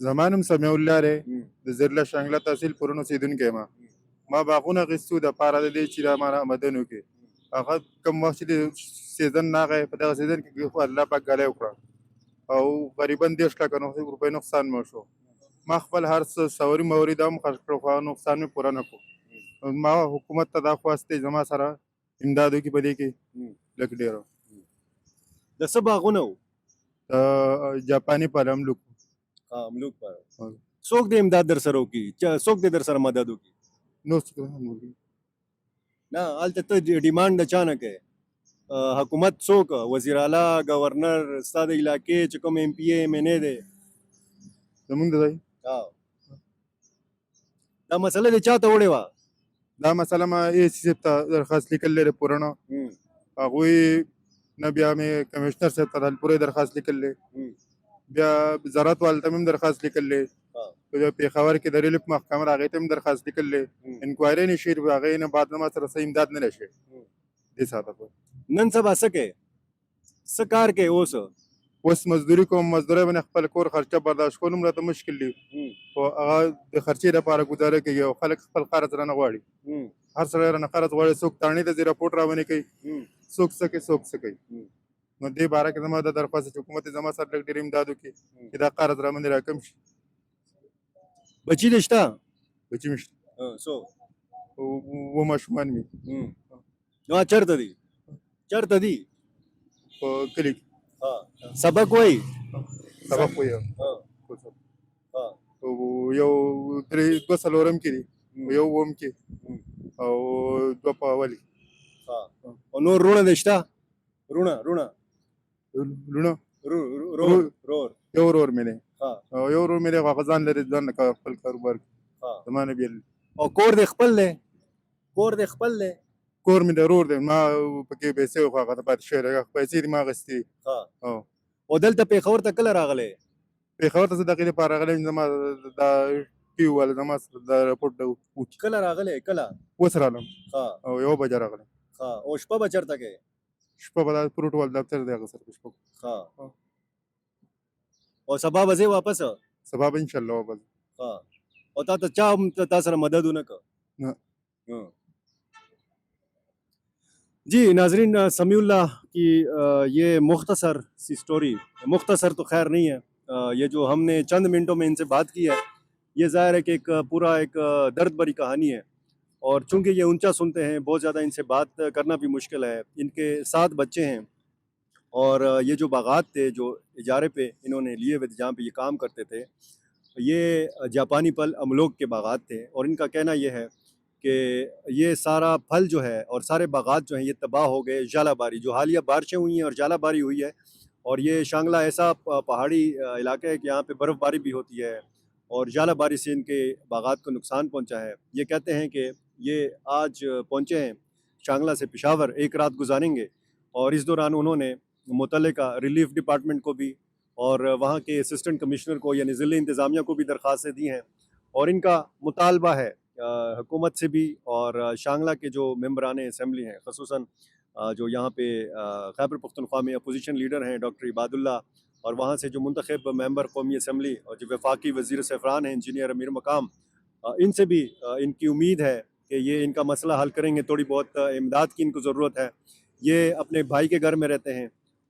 زمانم سمیع الله دی د زرله شانګله تحصیل پرون اوسېدونکی یم. ما باغونه اخیستي وو د پاره د دې چې دا ما آمدن وکړي. هغه کوم وخت چې د سیزن راغی په دغه سیزن کې خو الله پاک ګلی وکړه او غریبا 10 لکه روپۍ نقصان مو شو. ما خپل هر څه سوري موري دا هم خرڅ کړو خو هغه نقصان مې پوره نه کړو. ما حکومت ته دا خواست دی زما سره امداد وکړي په دې کې لږ ډېر. د څه باغونه وو؟ جاپاني پالملوک ملوک پر څوک د امداد در سره وکړي، څوک د در سره مدد وکړي؟ نو نه هلته ته ډیمانډ د چا نه کوې؟ حکومت څوک، وزیر اعلی، گورنر، ستا د علاقې چې کوم M P A M N A دی؟ زمونږ د ځای دا مسله د چا ته وړې وه؟ دا مسله ما ای سی صاحب ته درخواست لیکلی دی پورنه. هغوی نه بیا مې کمشنر صاحب ته د حلپورې درخواست لیکلی، بیا زراعت والو ته مې هم درخواست لیکلی، په پېښور کې د ریلیف محکمه هغې ته هم درخواست لیکلی. انکوایري نه شي، هغې نه بعد نه ما سره څه امداد نه دی شوی دې ساعته پورې. نن سبا څه کوې؟ څه کار کوې اوس؟ اوس مزدوري کوم. مزدورۍ باندې خپل کور خرچه برداشت کول هم راته مشکل دي، خو هغه د خرچې دپاره ګزاره کوي او خلک خپل قرض رانه غواړي. هر سړی رانه قرض غواړي، څوک تاڼې ته ځي راپورټ راونې کوي، څوک څه کوي څوک څه کوي. نو دې باره کې زما دا درخواست چې حکومت یې زما سره لږ ډېر امداد وکړي چې دا قرض راباندې راکم شي. بچي دې شته؟ بچي مې شته، څوک؟ اووه ماشومان مې. نو چېرته دي؟ چېرته دي؟ په کلي کې سبق وایي؟ سبق وایي. یو دوه څلورم کې دي، یو اووم کې او دوه په اول کې. او نور رونه دې شته؟ رونه لونه رور یو ورور مې دی او یو ورور مې دی، هغه ځان لري، ځان نه خپل کاروبار کوي، زما نه بیل. او کور دې خپل دی؟ کور دې خپل دی؟ کور مې د ورور دی، ما پکې پیسې خو هغه ته پاتې شوی دی، پیسې دې ما اخېستې. او دلته پېښور ته کله راغلی؟ پېښور ته زه دغې لپاره راغلی یم، زما دا ټي یو والا زما سره دا راپورټ وکړي. کله راغلی؟ کله؟ اوس رالم او 1 بجه راغلی. او شپه به چېرته کوې؟ شپه به دا فروټ وال دفتر دی هغه سره په شپه. او سبا به ځې واپس؟ سبا به انشاءالله واپس. او تا ته چا هم تا سره مدد ونه کړ؟ نه. جی ناظرین، سمیع اللہ کی یہ مختصر سی سٹوری، مختصر تو خیر نہیں ہے، یہ جو ہم نے چند منٹوں میں ان سے بات کی ہے، یہ ظاہر ہے کہ ایک پورا ایک درد بھری کہانی ہے، اور چونکہ یہ اونچا سنتے ہیں بہت زیادہ ان سے بات کرنا بھی مشکل ہے۔ ان کے 7 بچے ہیں اور یہ جو باغات تھے جو اجارے پہ انہوں نے لیے ہوئے تھے، جہاں پہ یہ کام کرتے تھے، یہ جاپانی پھل املوک کے باغات تھے، اور ان کا کہنا یہ ہے کہ یہ سارا پھل جو ہے اور سارے باغات جو ہیں یہ تباہ ہو گئے ژالہ باری، جو حالیہ بارشیں ہوئی ہیں اور ژالہ باری ہوئی ہے، اور یہ شانگلہ ایسا پہاڑی علاقہ ہے کہ یہاں پہ برف باری بھی ہوتی ہے، اور ژالہ باری سے ان کے باغات کو نقصان پہنچا ہے۔ یہ کہتے ہیں کہ یہ آج پہنچے ہیں شانگلہ سے پشاور، 1 رات گزاریں گے، اور اس دوران انہوں نے متعلقہ ریلیف ڈپارٹمنٹ کو بھی اور وہاں کے اسسٹنٹ کمشنر کو یعنی ضلع انتظامیہ کو بھی درخواستیں دی ہیں، اور ان کا مطالبہ ہے حکومت سے بھی اور شانگلہ کے جو ممبران اسمبلی ہیں، خصوصاً جو یہاں پہ خیبر پختونخوا میں اپوزیشن لیڈر ہیں ڈاکٹر عباد اللہ، اور وہاں سے جو منتخب ممبر قومی اسمبلی اور جو وفاقی وزیر سفران ہیں انجینئر امیر مقام، ان سے بھی ان کی امید ہے کہ یہ ان کا مسئلہ حل کریں گے۔ تھوڑی بہت امداد کی ان کو ضرورت ہے۔ یہ اپنے بھائی کے گھر میں رہتے ہیں